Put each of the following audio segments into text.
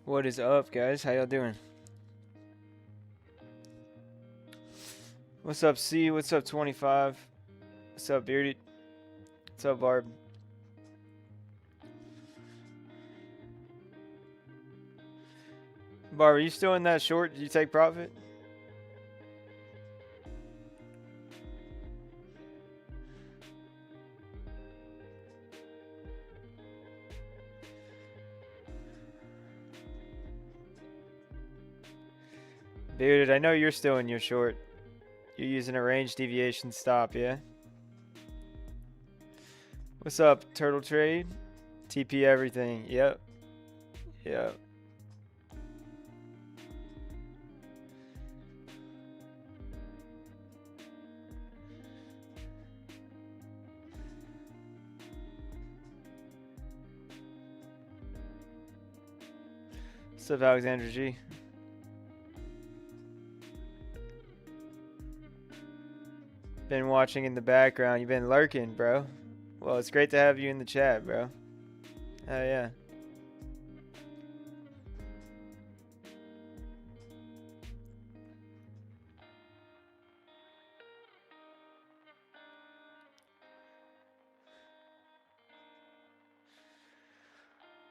What is up, guys? How y'all doing? What's up, C? What's up, 25? What's up, Bearded? What's up, Barb? Barb, are you still in that short? Did you take profit? Bearded, I know you're still in your short. You're using a range deviation stop, yeah? What's up, Turtle Trade? TP everything. Yep. Yep. What's up, Alexander G? Been watching in the background. You've been lurking, bro. Well, it's great to have you in the chat, bro. Hell yeah.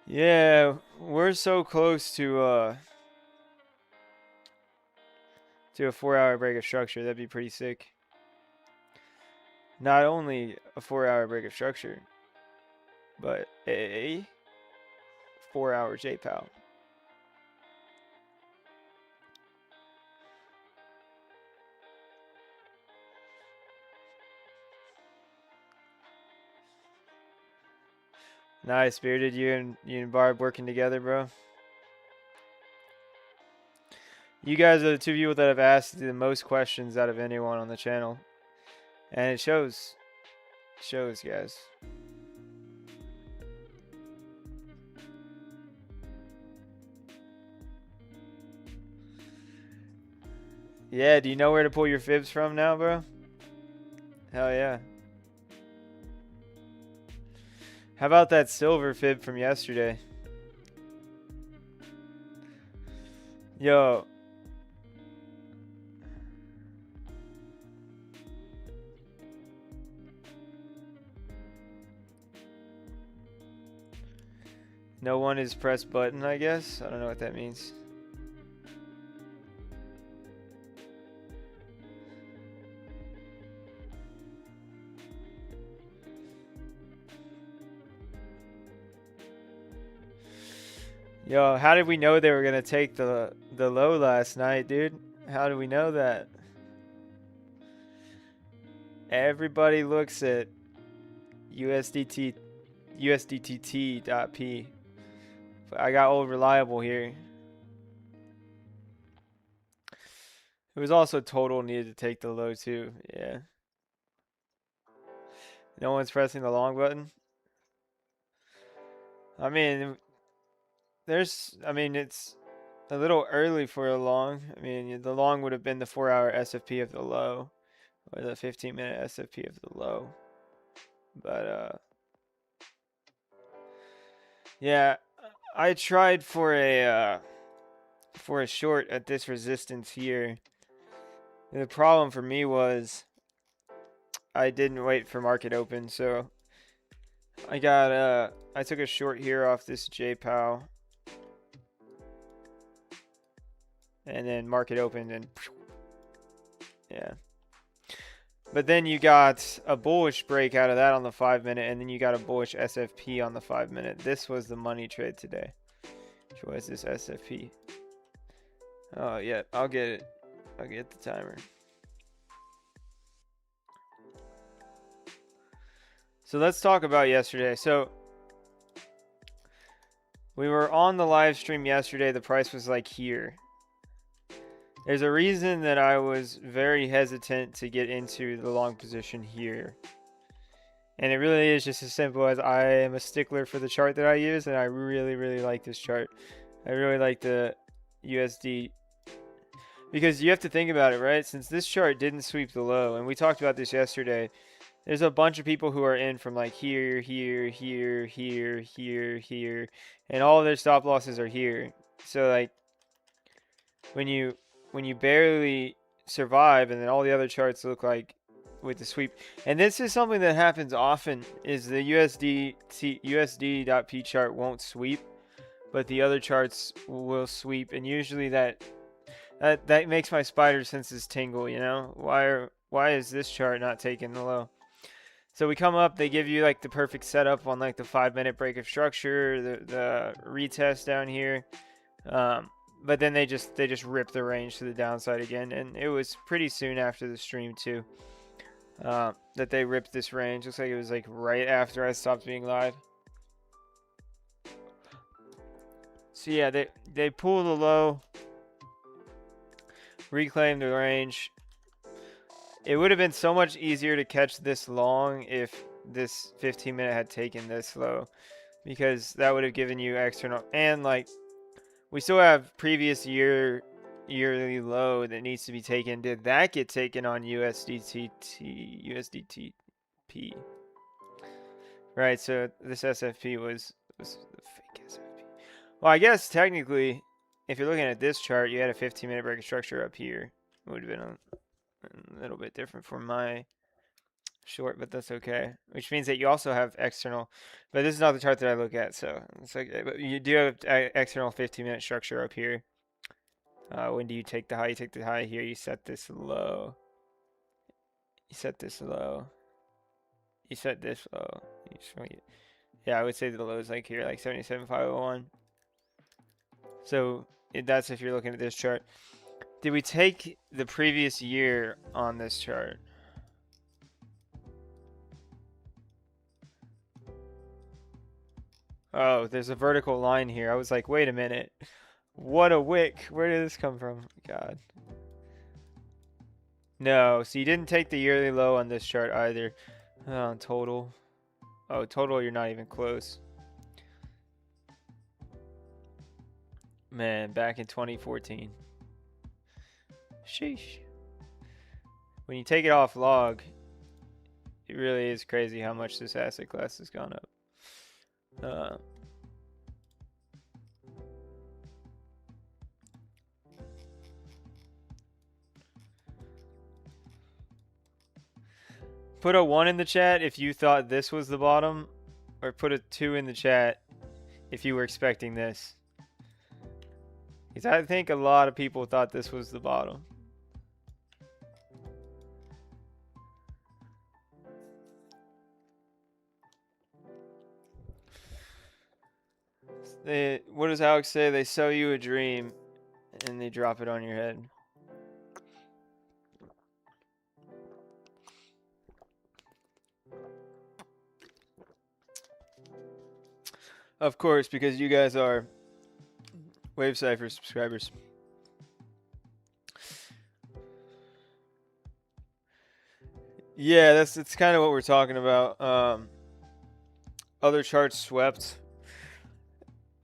Yeah, we're so close to a 4-hour break of structure. That'd be pretty sick. Not only a 4-hour break of structure, but a 4-hour JPOW. Nice, Bearded. You and Barb working together, bro. You guys are the two people that have asked the most questions out of anyone on the channel. And it shows. It shows, guys. Yeah, do you know where to pull your fibs from now, bro? Hell yeah. How about that silver fib from yesterday? Yo. No one is press button, I guess. I don't know what that means. Yo, how did we know they were gonna take the low last night, dude? How did we know that? Everybody looks at USDTT.p. I got old reliable here. It was also total needed to take the low too. Yeah. No one's pressing the long button. I mean, it's a little early for a long. I mean, the long would have been the 4-hour SFP of the low, or the 15-minute SFP of the low. But yeah, I tried for a short at this resistance here. The problem for me was I didn't wait for market open, so I took a short here off this JPOW. And then market opened and yeah. But then you got a bullish break out of that on the 5-minute, and then you got a bullish SFP on the 5-minute. This was the money trade today. Which was this SFP. Oh yeah, I'll get it. I'll get the timer. So let's talk about yesterday. So we were on the live stream yesterday. The price was like here. There's a reason that I was very hesitant to get into the long position here. And it really is just as simple as I am a stickler for the chart that I use, and I really, really like this chart. I really like the USD. Because you have to think about it, right? Since this chart didn't sweep the low, and we talked about this yesterday, there's a bunch of people who are in from like here, here, here, here, here, here, and all of their stop losses are here. So like when you barely survive, and then all the other charts look like with the sweep. And this is something that happens often, is the USD.P chart won't sweep, but the other charts will sweep, and usually that makes my spider senses tingle, you know? Why is this chart not taking the low? So we come up, they give you like the perfect setup on like the 5-minute break of structure, the retest down here. But then they just rip the range to the downside again, and it was pretty soon after the stream too that they ripped this range. Looks like it was like right after I stopped being live. So yeah, they pull the low, reclaim the range. It would have been so much easier to catch this long if this 15-minute had taken this low, because that would have given you external, and like we still have previous yearly low that needs to be taken. Did that get taken on USDTP? Right, so this SFP was the fake SFP. Well, I guess technically, if you're looking at this chart, you had a 15-minute break of structure up here. It would have been a little bit different for my short, but that's okay. Which means that you also have external, but this is not the chart that I look at, so it's okay. But you do have external 15-minute structure up here. When do you take the high? You take the high here. You set this low. You set this low. You set this low. Yeah, I would say the low is like here, like 77,501. So that's if you're looking at this chart. Did we take the previous year on this chart? Oh, there's a vertical line here. I was like, wait a minute. What a wick. Where did this come from? God. No, so you didn't take the yearly low on this chart either. Total. Oh, total, you're not even close. Man, back in 2014. Sheesh. When you take it off log, it really is crazy how much this asset class has gone up. Put a 1 in the chat if you thought this was the bottom, or put a 2 in the chat if you were expecting this. Because I think a lot of people thought this was the bottom. What does Alex say? They sell you a dream and they drop it on your head. Of course, because you guys are Wave Cipher subscribers. Yeah, that's kind of what we're talking about. Other charts swept.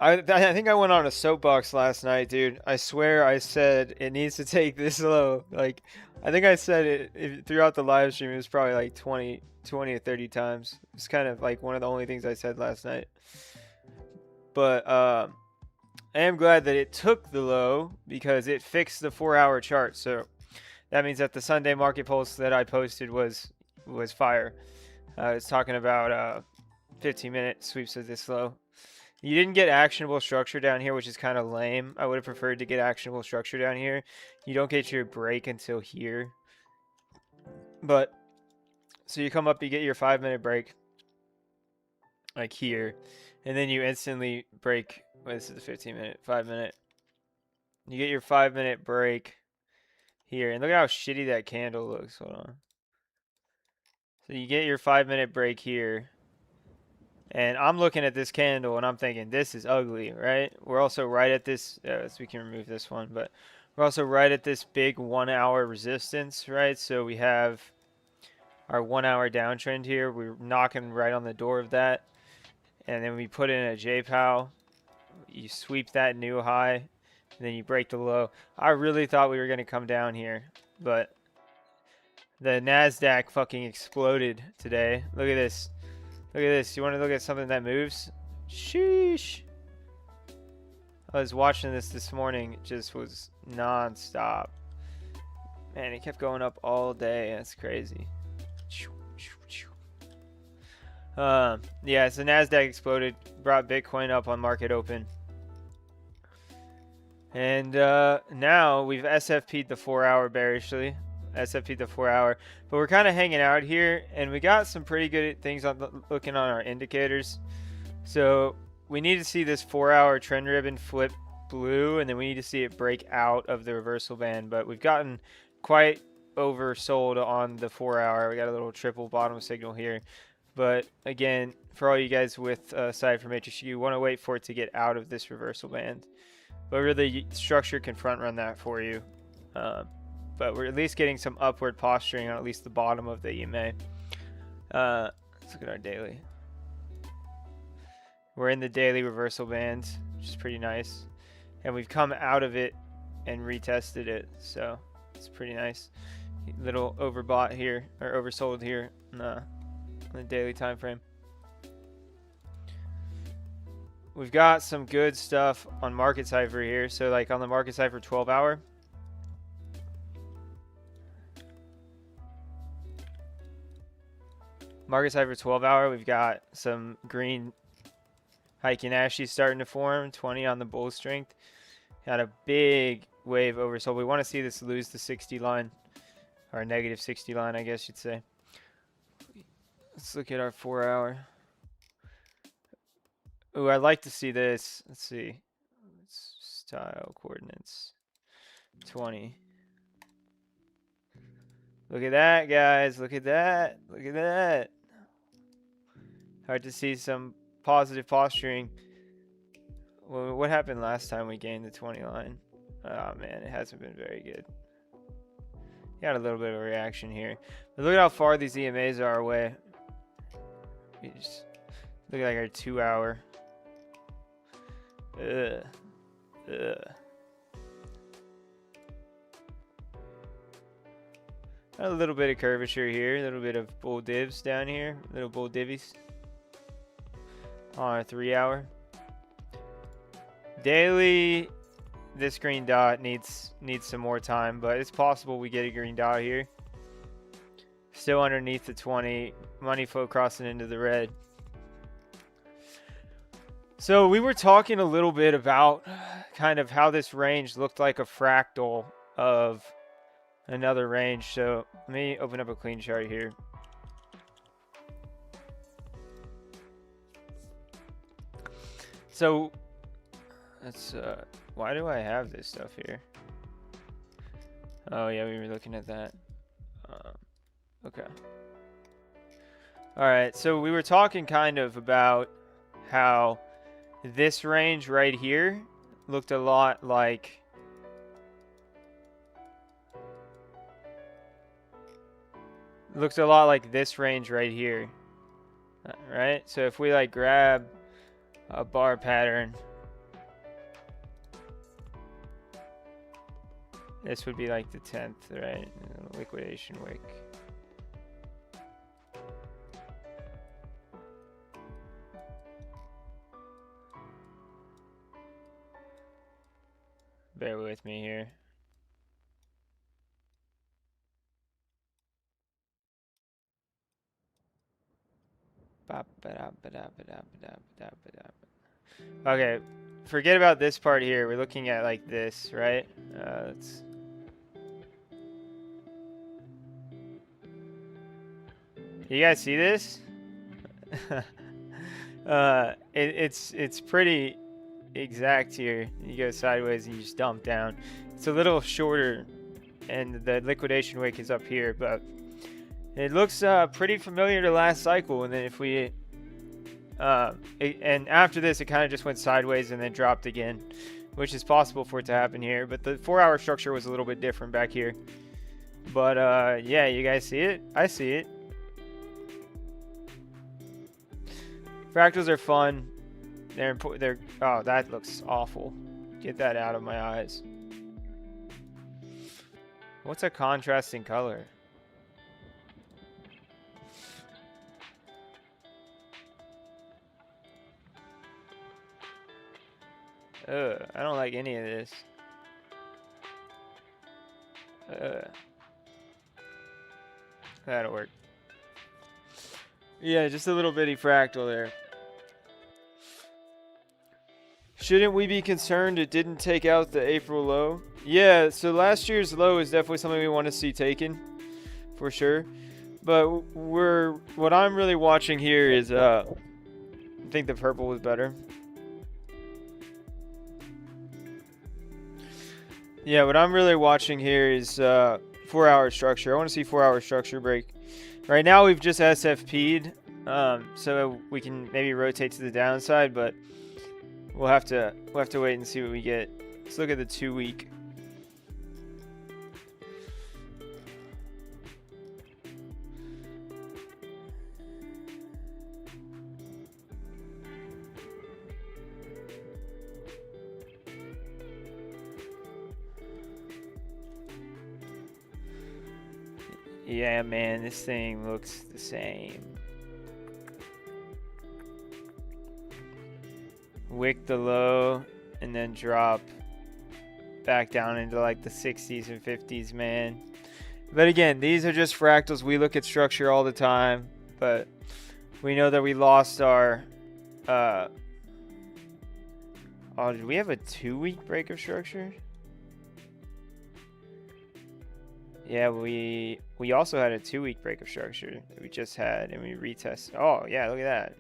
I think I went on a soapbox last night, dude. I swear I said it needs to take this low. Like, I think I said it throughout the live stream. It was probably like 20 or 30 times. It's kind of like one of the only things I said last night. But I am glad that it took the low because it fixed the 4-hour chart. So that means that the Sunday market pulse that I posted was fire. It's talking about 15-minute sweeps of this low. You didn't get actionable structure down here, which is kind of lame. I would have preferred to get actionable structure down here. You don't get your break until here. But, so you come up, you get your 5-minute break, like here. And then you instantly break, well, this is the 15-minute, 5-minute. You get your 5-minute break here. And look at how shitty that candle looks. Hold on. So you get your 5-minute break here. And I'm looking at this candle and I'm thinking, this is ugly, right? We're also right at this, so we can remove this one, but we're also right at this big 1-hour resistance, right? So we have our 1-hour downtrend here. We're knocking right on the door of that. And then we put in a JPOW. You sweep that new high, and then you break the low. I really thought we were going to come down here, but the NASDAQ fucking exploded today. Look at this. Look at this. You want to look at something that moves? Sheesh. I was watching this morning. It just was non-stop. Man, it kept going up all day. That's crazy. Yeah, so NASDAQ exploded, brought Bitcoin up on market open. And now we've SFP'd the 4-hour bearishly. SFP'd the 4-hour. But we're kind of hanging out here, and we got some pretty good things on looking on our indicators. So we need to see this 4-hour trend ribbon flip blue, and then we need to see it break out of the reversal band. But we've gotten quite oversold on the 4-hour. We got a little triple bottom signal here. But again, for all you guys with Cipher Matrix, you want to wait for it to get out of this reversal band. But really, structure can front run that for you. But we're at least getting some upward posturing on at least the bottom of the EMA. Let's look at our daily. We're in the daily reversal band, which is pretty nice. And we've come out of it and retested it. So it's pretty nice. Little overbought here, or oversold here on the daily time frame. We've got some good stuff on Market Cipher here. So like on the Market Cipher 12-hour. Market Cipher 12-hour, we've got some green Heikin Ashy starting to form. 20 on the bull strength. Got a big wave oversold. We want to see this lose the 60 line. Or negative 60 line, I guess you'd say. Let's look at our 4-hour. Ooh, I'd like to see this. Let's see. Style coordinates. 20. Look at that, guys. Look at that. Look at that. Hard to see some positive posturing. Well, what happened last time we gained the 20 line? Oh, man, it hasn't been very good. Got a little bit of a reaction here. But look at how far these EMAs are away. You just look at like our 2-hour. Ugh. A little bit of curvature here, a little bit of bull divs down here, little bull divvies on our 3-hour. Daily, this green dot needs some more time, but it's possible we get a green dot here. Still underneath the 20, money flow crossing into the red. So we were talking a little bit about kind of how this range looked like a fractal of another range. So let me open up a clean chart here. So that's why do I have this stuff here? Oh yeah, we were looking at that. Okay. All right, so we were talking kind of about how this range right here looked a lot like this range right here, right? So if we like grab a bar pattern, this would be like the 10th, right? Liquidation wick. Bear with me here. Okay, forget about this part here. We're looking at like this, right? Let's. You guys see this? It's pretty exact here. You go sideways and you just dump down. It's a little shorter, and the liquidation wick is up here, but it looks pretty familiar to last cycle. And then if we and after this, it kind of just went sideways and then dropped again, which is possible for it to happen here. But the 4-hour structure was a little bit different back here. But yeah, you guys see it? I see it. Fractals are fun. They're oh, that looks awful. Get that out of my eyes. What's a contrasting color? I don't like any of this. That'll work. Yeah, just a little bitty fractal there. Shouldn't we be concerned it didn't take out the April low? Yeah, so last year's low is definitely something we want to see taken, for sure. But what I'm really watching here is, I think the purple was better. Yeah, what I'm really watching here is 4-hour structure. I want to see 4-hour structure break. Right now we've just SFP'd, so we can maybe rotate to the downside, but we'll have to wait and see what we get. Let's look at the 2-week. Yeah, man, this thing looks the same. Wick the low and then drop back down into like the 60s and 50s, man. But again, these are just fractals. We look at structure all the time, but we know that we lost our oh, did we have a 2-week break of structure? Yeah, we also had a 2-week break of structure that we just had, and we retested. Oh, yeah, look at that.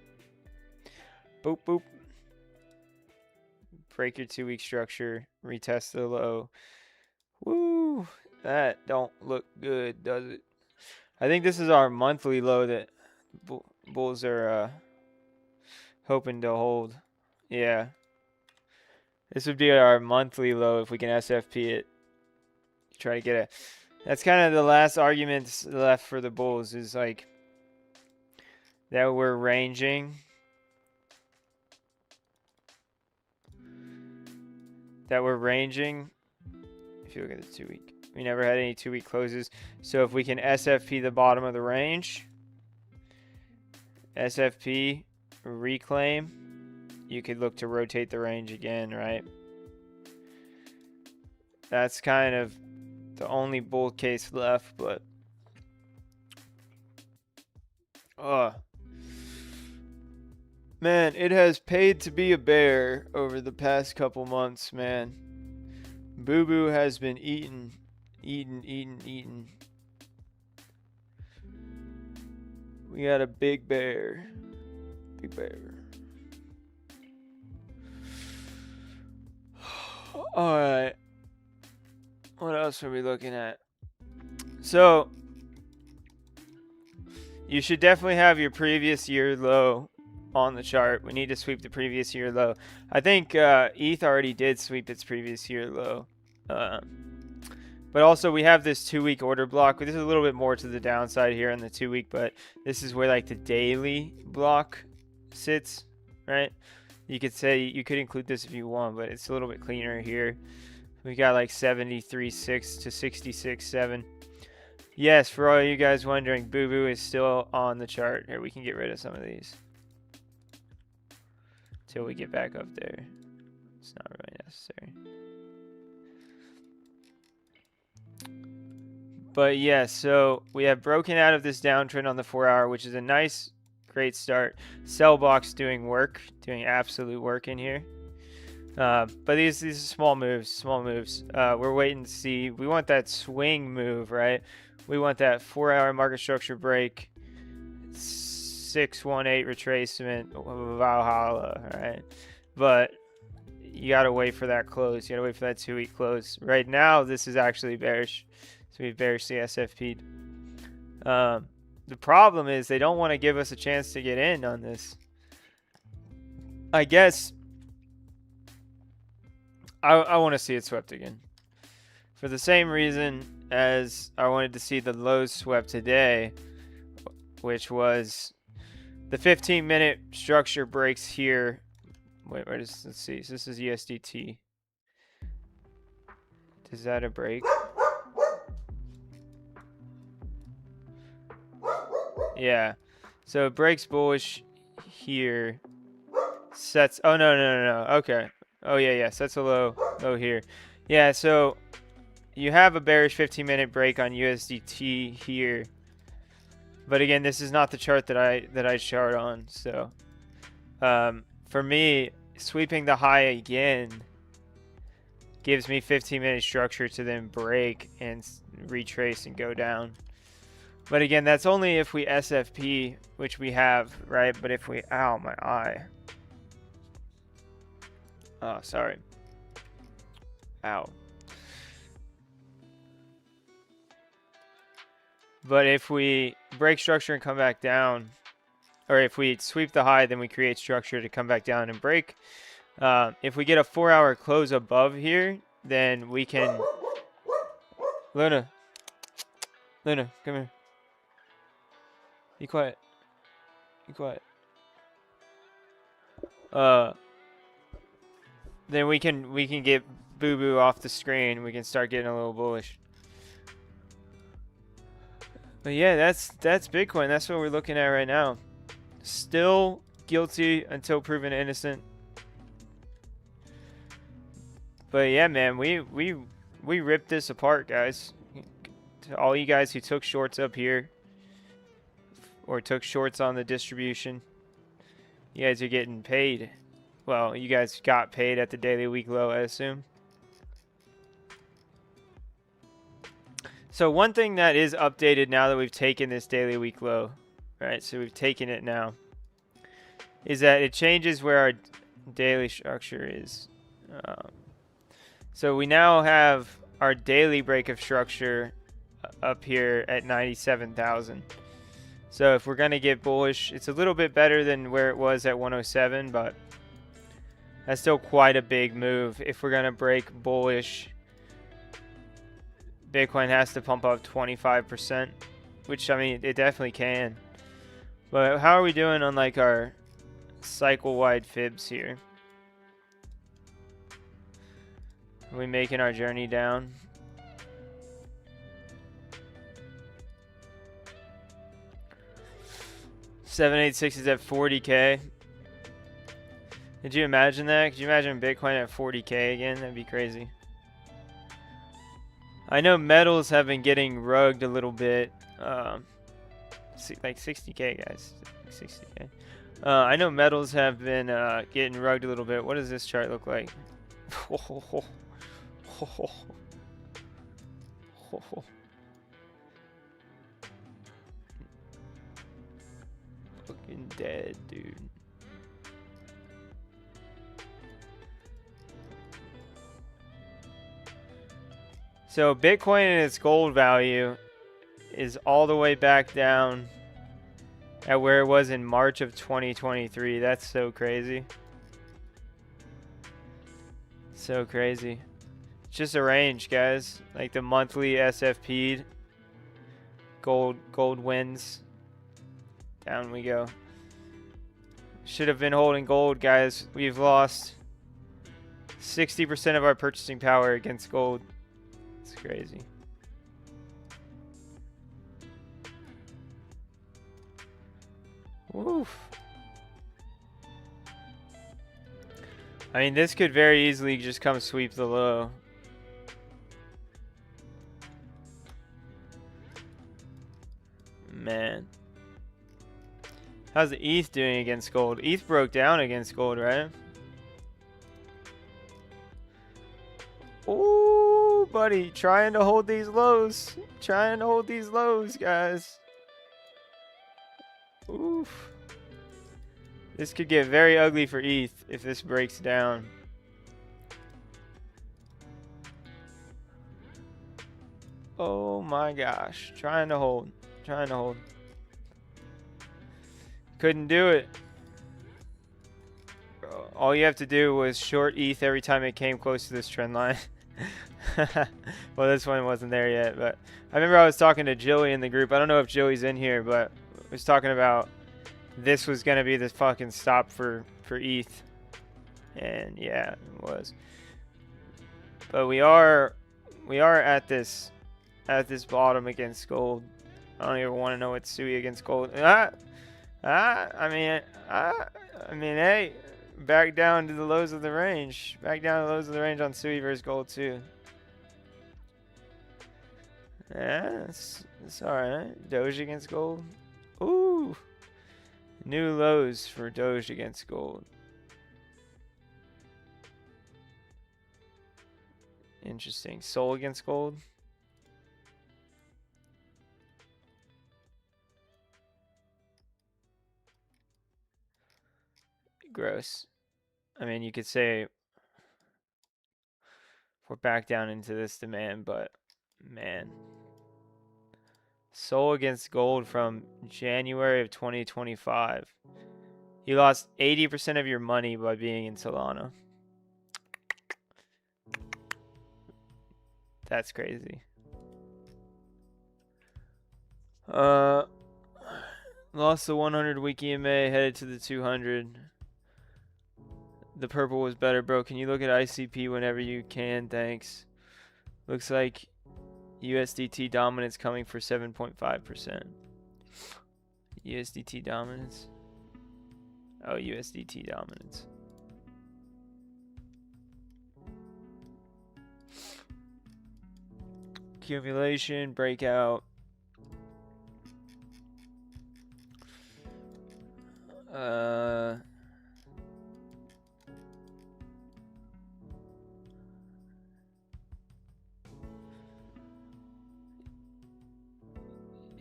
Boop, boop. Break your 2-week structure, retest the low. Woo! That don't look good, does it? I think this is our monthly low that bulls are hoping to hold. Yeah. This would be our monthly low if we can SFP it. Try to get a... That's kind of the last argument left for the bulls, is like that we're ranging. If you look at the 2-week, we never had any 2-week closes. So if we can SFP the bottom of the range, SFP, reclaim, you could look to rotate the range again, right? That's kind of the only bull case left, but man, it has paid to be a bear over the past couple months, man. Boo Boo has been eaten. We got a big bear. Big bear. Alright. What else are we looking at? So, you should definitely have your previous year low on the chart. We need to sweep the previous year low. I think ETH already did sweep its previous year low. But also we have this 2-week order block. This is a little bit more to the downside here on the 2-week, but this is where like the daily block sits, right? You could say, you could include this if you want, but it's a little bit cleaner here. We got like 73.6 to 66.7. Yes, for all you guys wondering, Boo Boo is still on the chart. Here, we can get rid of some of these till we get back up there. It's not really necessary. But yeah, so we have broken out of this downtrend on the 4-hour, which is a nice, great start. Sell box doing work, doing absolute work in here. But these are small moves. We're waiting to see. We want that swing move, right? We want that 4-hour market structure break, 618 retracement, Valhalla, right? But you gotta wait for that close. You gotta wait for that 2-week close. Right now, this is actually bearish. So we've bearishly SFP'd. The problem is they don't want to give us a chance to get in on this. I guess I want to see it swept again. For the same reason as I wanted to see the lows swept today, which was the 15-minute structure breaks here. Wait, let's see. So this is USDT. Is that a break? Yeah. So it breaks bullish here. Sets. Oh, no. Okay. Oh yeah, sets a low here. Yeah, so you have a bearish 15-minute break on USDT here. But again, this is not the chart that I chart on. So for me, sweeping the high again gives me 15-minute structure to then break and retrace and go down. But again, that's only if we SFP, which we have, right? But if we, ow, my eye. Oh, sorry. Ow. But if we break structure and come back down, or if we sweep the high, then we create structure to come back down and break. If we get a 4-hour close above here, then we can... Luna, come here. Be quiet. Be quiet. Then we can get Boo Boo off the screen. We can start getting a little bullish. But yeah, that's Bitcoin. That's what we're looking at right now. Still guilty until proven innocent. But yeah, man, we ripped this apart, guys. To all you guys who took shorts up here or took shorts on the distribution, you guys are getting paid. Well, you guys got paid at the daily week low, I assume. So one thing that is updated now that we've taken this daily week low, right? So we've taken it now, is that it changes where our daily structure is. So we now have our daily break of structure up here at 97,000. So if we're going to get bullish, it's a little bit better than where it was at 107, but that's still quite a big move. If we're going to break bullish, Bitcoin has to pump up 25%, which, I mean, it definitely can. But how are we doing on like our cycle-wide fibs here? Are we making our journey down? $786 is at 40K. Did you imagine that? Could you imagine Bitcoin at 40K again? That'd be crazy. I know metals have been getting rugged a little bit. Like 60K, guys. 60K. I know metals have been getting rugged a little bit. What does this chart look like? Fucking dead, dude. So Bitcoin and its gold value is all the way back down at where it was in March of 2023. That's so crazy. So crazy. It's just a range, guys. Like the monthly SFP'd. Gold wins. Down we go. Should have been holding gold, guys. We've lost 60% of our purchasing power against gold. It's crazy. Woof. I mean, this could very easily just come sweep the low. Man. How's the ETH doing against gold? ETH broke down against gold, right? Ooh, buddy. Trying to hold these lows. Trying to hold these lows, guys. Oof. This could get very ugly for ETH if this breaks down. Oh my gosh. Trying to hold. Trying to hold. Couldn't do it. All you have to do was short ETH every time it came close to this trend line. Well, this one wasn't there yet, but I remember I was talking to Joey in the group. I don't know if Joey's in here, but I was talking about this was going to be the fucking stop for ETH. And yeah, it was. But we are at this bottom against gold. I don't even want to know what Sui against gold. I mean, hey, back down to the lows of the range. Back down to the lows of the range on Sui versus gold too. Yeah, it's alright. Doge against gold. Ooh. New lows for Doge against gold. Interesting. Sol against gold. Gross. I mean, you could say we're back down into this demand, but man. Sol against gold from January of 2025. You lost 80% of your money by being in Solana. That's crazy. Lost the 100 week EMA, headed to the 200. The purple was better, bro. Can you look at ICP whenever you can? Thanks. Looks like USDT dominance coming for 7.5%. USDT dominance. Oh, USDT dominance. Accumulation, breakout.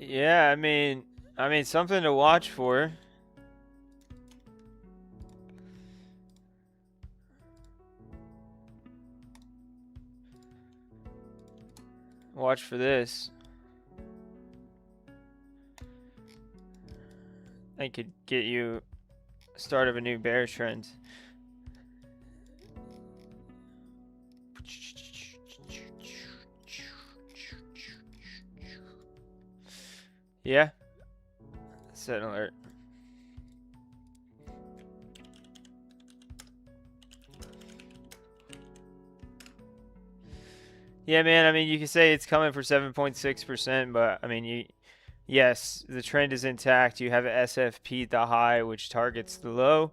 Yeah, I mean something to watch for. Watch for this. I could get you start of a new bear trend. Yeah. Set an alert. Yeah, man, I mean, you can say it's coming for 7.6%, but I mean, yes, the trend is intact. You have SFP the high, which targets the low.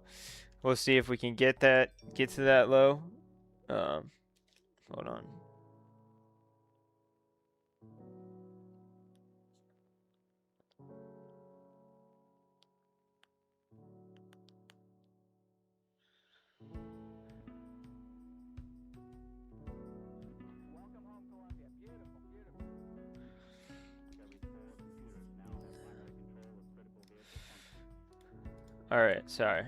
We'll see if we can get to that low. Hold on. All right, sorry.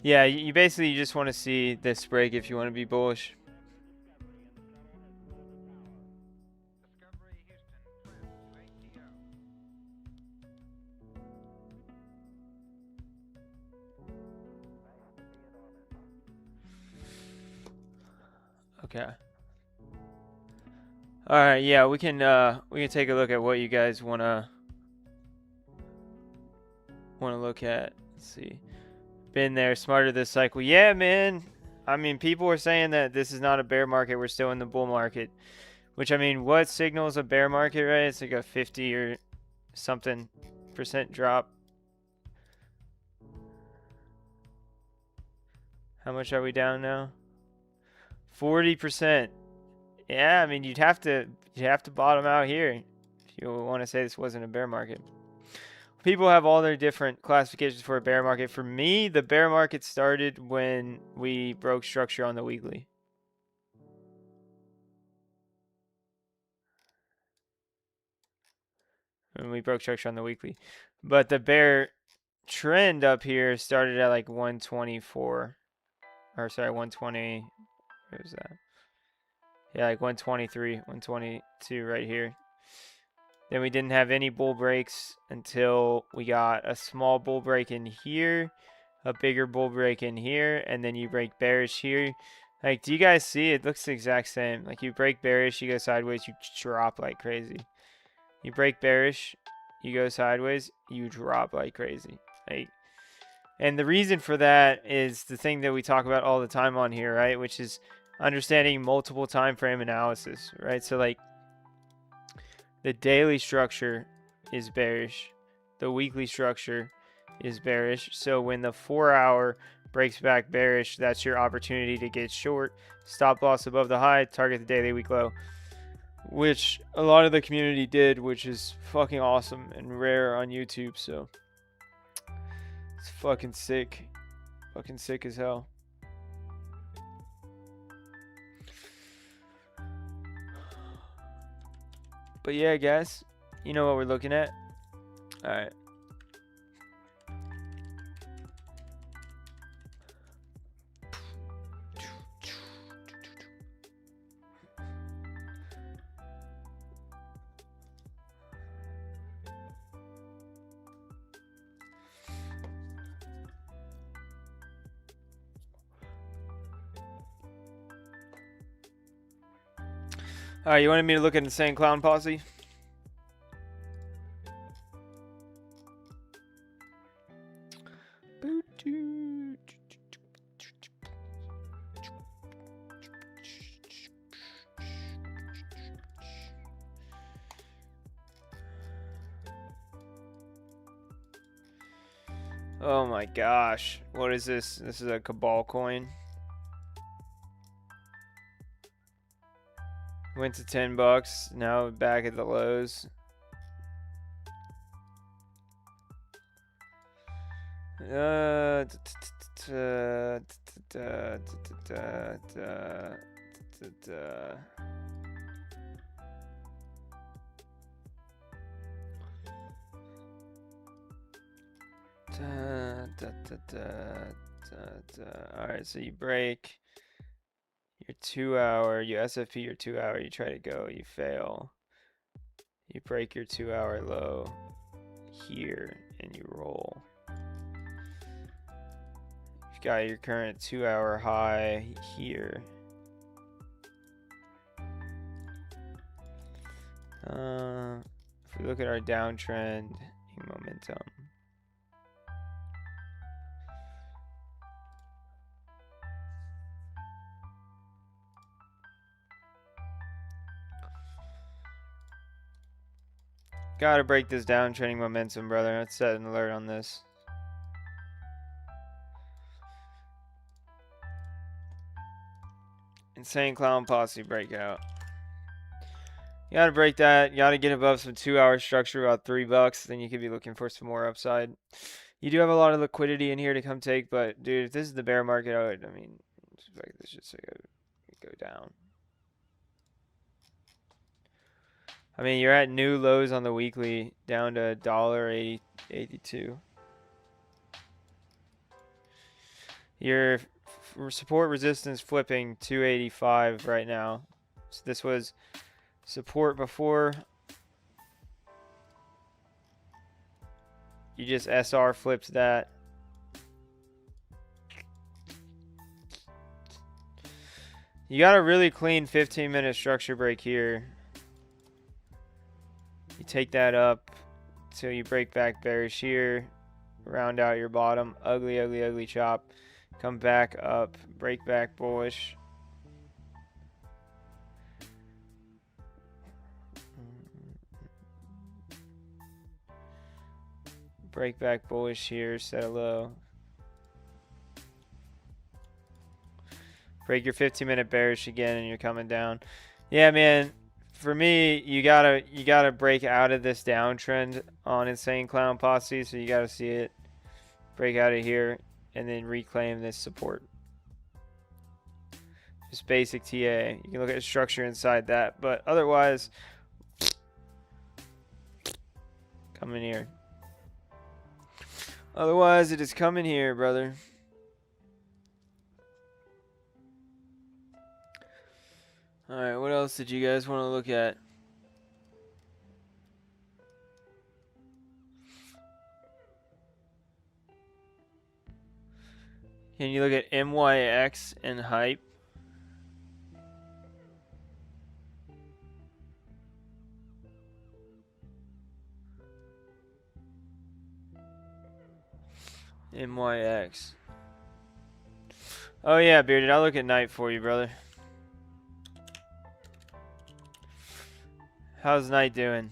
Yeah, you basically just want to see this break if you want to be bullish. Okay. All right, yeah, we can take a look at what you guys wanna look at. Let's see. Been there, smarter this cycle. Yeah, man. I mean, people are saying that this is not a bear market. We're still in the bull market. Which, I mean, what signals a bear market, right? It's like a 50 or something % drop. How much are we down now? 40%. Yeah, I mean, you'd have to bottom out here if you want to say this wasn't a bear market. People have all their different classifications for a bear market. For me, the bear market started when we broke structure on the weekly. When we broke structure on the weekly. But the bear trend up here started at like 124. Or sorry, 120. What was that? Yeah, like 123, 122 right here. Then we didn't have any bull breaks until we got a small bull break in here, a bigger bull break in here, and then you break bearish here. Like, do you guys see? It looks the exact same. Like, you break bearish, you go sideways, you drop like crazy. You break bearish, you go sideways, you drop like crazy. Like, and the reason for that is the thing that we talk about all the time on here, right? Which is understanding multiple time frame analysis, right? So like the daily structure is bearish. The weekly structure is bearish. So when the 4 hour breaks back bearish, that's your opportunity to get short. Stop loss above the high, target the daily week low, which a lot of the community did, which is fucking awesome and rare on YouTube. So it's fucking sick. Fucking sick as hell. But yeah, guys, you know what we're looking at. All right. All right, you wanted me to look at Insane Clown Posse? Oh my gosh. What is this? This is a Cabal coin. Went to $10. Now back at the lows. Alright, so you break your 2 hour, you SFP your 2 hour, you try to go, you fail. You break your 2 hour low here and you roll. You've got your current 2 hour high here. If we look at our downtrend momentum. Gotta break this downtrending momentum, brother. Let's set an alert on this. Insane Clown Posse breakout. You gotta break that. You gotta get above some 2 hour structure, about $3. Then you could be looking for some more upside. You do have a lot of liquidity in here to come take, but dude, if this is the bear market, I mean, expect this should go down. I mean, you're at new lows on the weekly, down to $1.82. Your support resistance flipping 285 right now. So this was support before. You just SR flipped that. You got a really clean 15-minute structure break here. You take that up till you break back bearish here. Round out your bottom. Ugly, ugly, ugly chop. Come back up. Break back bullish. Break back bullish here. Set a low. Break your 15-minute bearish again and you're coming down. Yeah, man. For me, you gotta break out of this downtrend on Insane Clown Posse, so you gotta see it break out of here and then reclaim this support. Just basic TA. You can look at the structure inside that, but otherwise, come in here. Otherwise, it is coming here, brother. Alright, what else did you guys want to look at? Can you look at MYX and hype? MYX. Oh yeah, Bearded, I'll look at night for you, brother. How's night doing?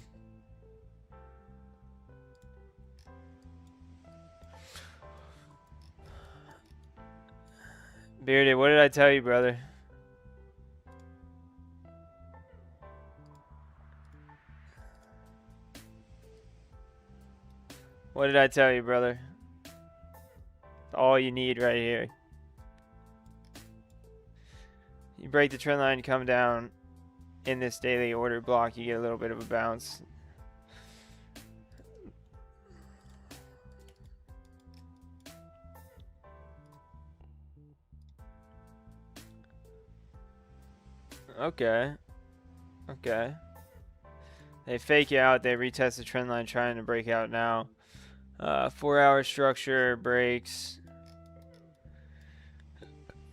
Bearded, what did I tell you, brother? What did I tell you, brother? All you need right here. You break the trend line, come down in this daily order block, you get a little bit of a bounce. Okay. Okay. They fake you out. They retest the trend line trying to break out now. 4-hour structure breaks.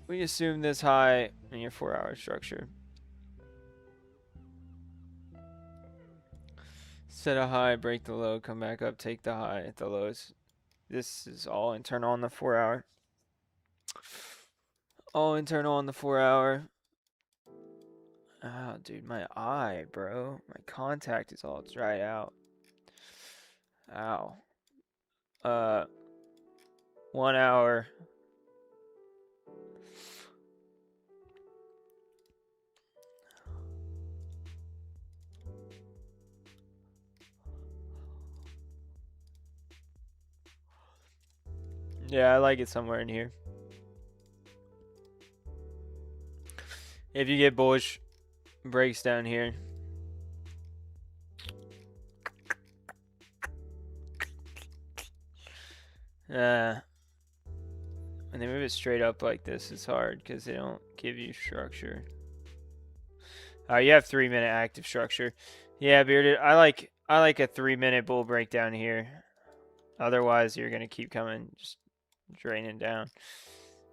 We assume this high in your 4-hour structure. Set a high, break the low, come back up, take the high at the lows. This is all internal on the 4-hour. All internal on the 4-hour. Oh, dude, my eye, bro. My contact is all dried out. Ow. 1 hour. Yeah, I like it somewhere in here. If you get bullish breaks down here. When they move it straight up like this, it's hard because they don't give you structure. You have 3-minute active structure. Yeah, Bearded, I like a 3-minute bull breakdown here. Otherwise, you're gonna keep coming, just draining down.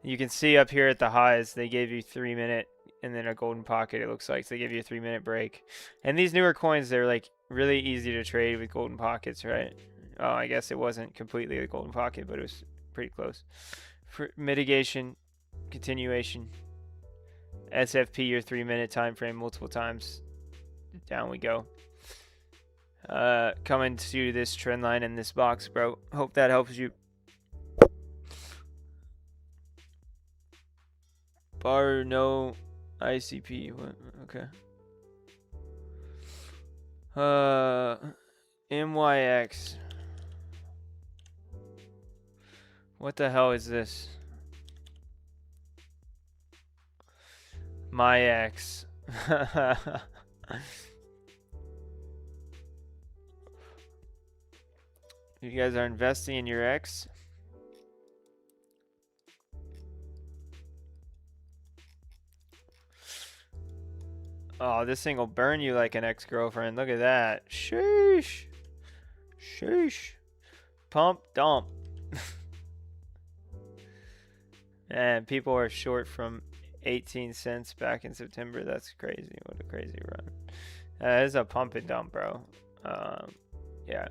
You can see up here at the highs, they gave you 3-minute and then a golden pocket. It looks like so they give you a 3-minute break. And these newer coins, they're like really easy to trade with golden pockets, right? Oh, I guess it wasn't completely a golden pocket, but it was pretty close. For mitigation, continuation, SFP your 3-minute time frame multiple times. Down we go. Coming to this trend line in this box, bro. Hope that helps you. Bar no ICP. What? Okay. MYX. What the hell is this? My ex. You guys are investing in your ex? Oh, this thing will burn you like an ex-girlfriend. Look at that. Sheesh. Sheesh. Pump, dump. And people are short from 18 cents back in September. That's crazy. What a crazy run. That is a pump and dump, bro. Yeah.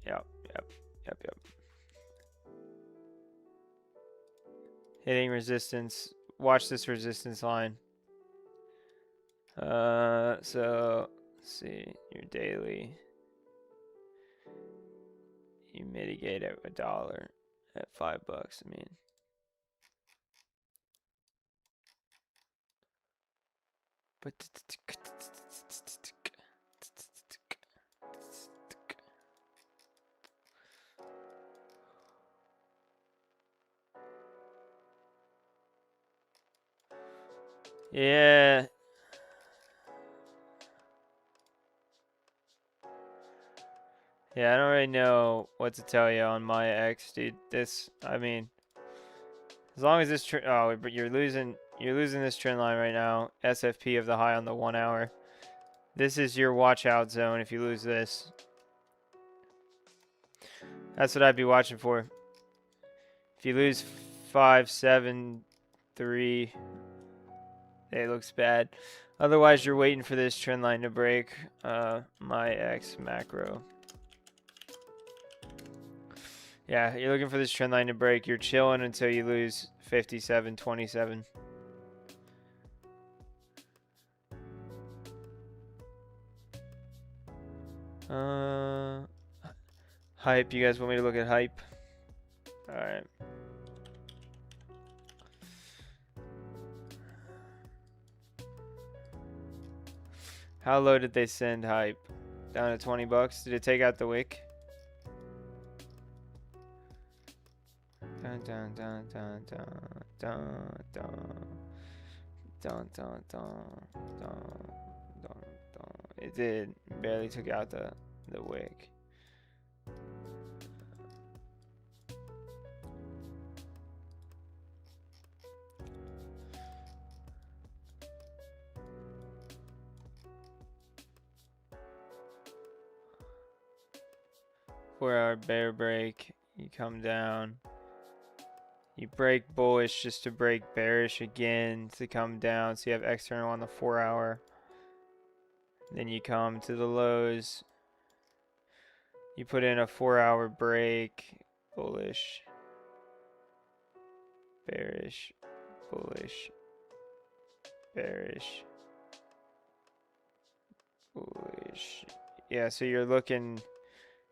Yep. Hitting resistance. Watch this resistance line. So let's see your daily. You mitigate at $1 at $5. I mean, but yeah. Yeah, I don't really know what to tell you on my ex, dude. This, I mean, as long as this but you're losing this trend line right now. SFP of the high on the 1 hour. This is your watch out zone if you lose this. That's what I'd be watching for. If you lose 5, 7, 3, it looks bad. Otherwise, you're waiting for this trend line to break. My ex macro. Yeah, you're looking for this trend line to break. You're chilling until you lose 57, 27. Hype. You guys want me to look at hype? All right. How low did they send hype? Down to 20 bucks. Did it take out the wick? Dun dun dun dun dun dun dun dun dun dun dun dun dun. It did. Barely took out the wick. Four-hour bear break. You come down. You break bullish just to break bearish again to come down. So you have external on the 4-hour. Then you come to the lows. You put in a 4-hour break. Bullish. Bearish. Bullish. Bearish. Bullish. Yeah, so you're looking.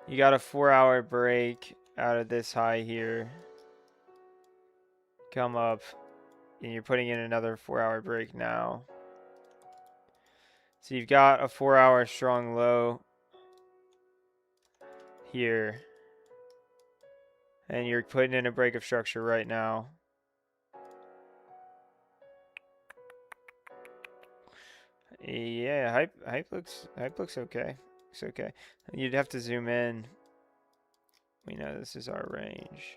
You got a 4-hour break out of this high here. Come up. And you're putting in another 4-hour break now. So you've got a 4-hour strong low here. And you're putting in a break of structure right now. Yeah, hype looks okay. Looks okay. You'd have to zoom in. We know this is our range.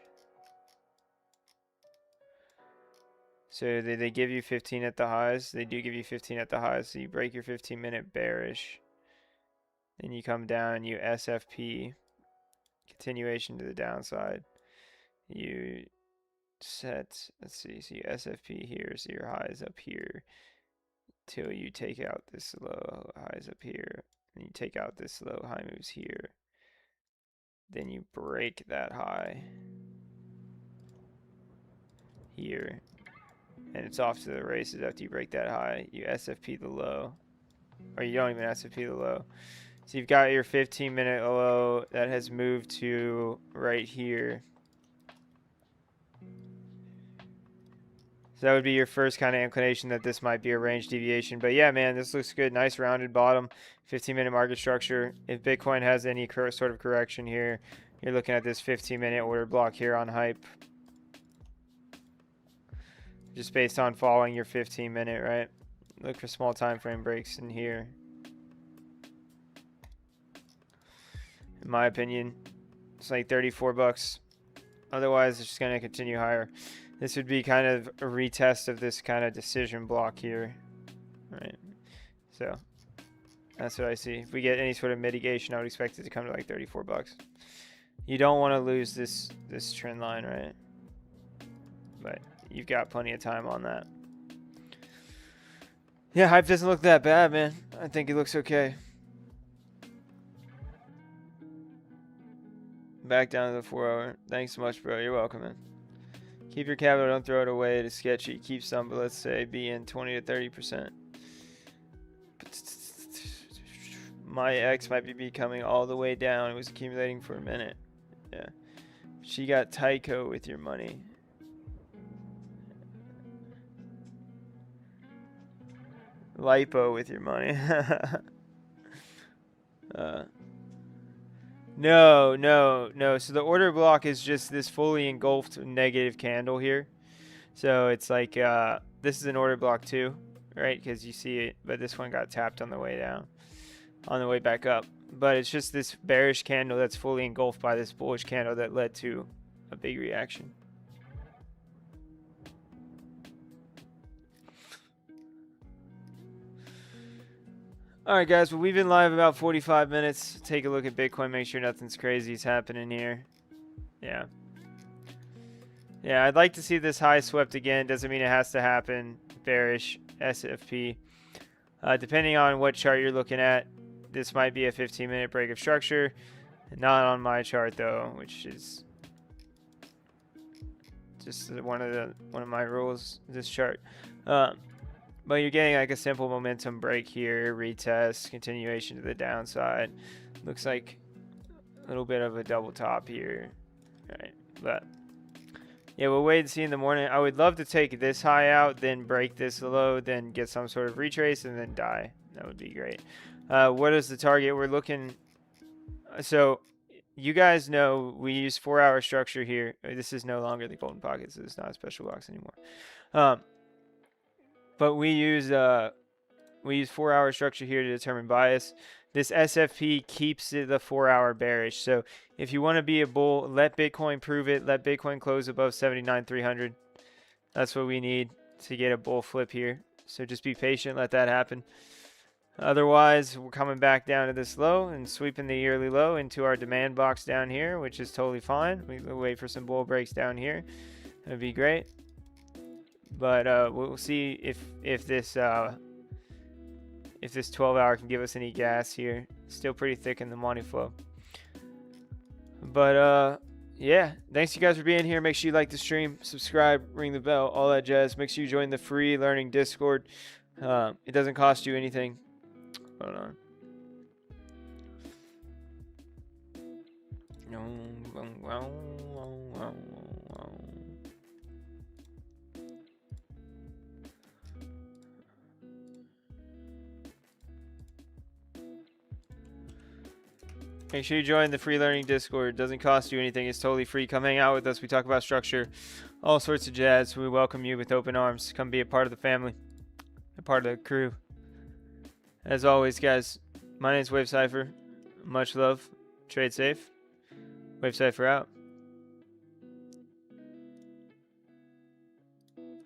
So they give you 15 at the highs. They do give you 15 at the highs. So you break your 15-minute bearish. Then you come down and you SFP. Continuation to the downside. You set, let's see, so you SFP here. So your highs up here. Till you take out this low, highs up here. And you take out this low, high moves here. Then you break that high here. And it's off to the races after you break that high. You SFP the low. Or you don't even SFP the low. So you've got your 15-minute low that has moved to right here. So that would be your first kind of inclination that this might be a range deviation. But yeah, man, this looks good. Nice rounded bottom, 15-minute market structure. If Bitcoin has any sort of correction here, you're looking at this 15-minute order block here on hype. Just based on following your 15-minute, right? Look for small time frame breaks in here. In my opinion, it's like 34 bucks. Otherwise, it's just going to continue higher. This would be kind of a retest of this kind of decision block here, right? So that's what I see. If we get any sort of mitigation, I would expect it to come to like 34 bucks. You don't want to lose this trend line, right? But you've got plenty of time on that. Yeah, hype doesn't look that bad, man. I think it looks okay. Back down to the 4-hour. Thanks so much, bro. You're welcome, man. Keep your capital. Don't throw it away. It is sketchy. Keep some, but let's say be in 20 to 30%. My ex might be coming all the way down. It was accumulating for a minute. Yeah. She got Tyco with your money. Lipo with your money. No. So the order block is just this fully engulfed negative candle here. So it's like this is an order block too, right? Because you see it, but this one got tapped on the way down, on the way back up. But it's just this bearish candle that's fully engulfed by this bullish candle that led to a big reaction. All right, guys. Well, we've been live about 45 minutes. Take a look at Bitcoin. Make sure nothing's crazy is happening here. Yeah. Yeah, I'd like to see this high swept again. Doesn't mean it has to happen. Bearish SFP. Depending on what chart you're looking at, this might be a 15-minute break of structure. Not on my chart though, which is just one of my rules. This chart. But you're getting like a simple momentum break here, retest, continuation to the downside. Looks like a little bit of a double top here, right? But yeah, we'll wait and see in the morning. I would love to take this high out, then break this low, then get some sort of retrace, and then die. That would be great. What is the target? We're looking. So you guys know we use 4-hour structure here. This is no longer the golden pocket, so it's not a special box anymore. But we use 4-hour structure here to determine bias. This SFP keeps it the 4-hour bearish. So if you want to be a bull, let Bitcoin prove it. Let Bitcoin close above 79,300. That's what we need to get a bull flip here. So just be patient, let that happen. Otherwise, we're coming back down to this low and sweeping the yearly low into our demand box down here, which is totally fine. We'll wait for some bull breaks down here. That'd be great. But we'll see if this 12-hour can give us any gas here. Still pretty thick in the money flow. But yeah, thanks you guys for being here. Make sure you like the stream, subscribe, ring the bell, all that jazz. Make sure you join the free learning Discord. It doesn't cost you anything. Hold on. Make sure you join the free learning Discord. It doesn't cost you anything. It's totally free. Come hang out with us. We talk about structure, all sorts of jazz. We welcome you with open arms. Come be a part of the family, a part of the crew. As always, guys, my name is Wave Cipher. Much love. Trade safe. Wave Cipher out.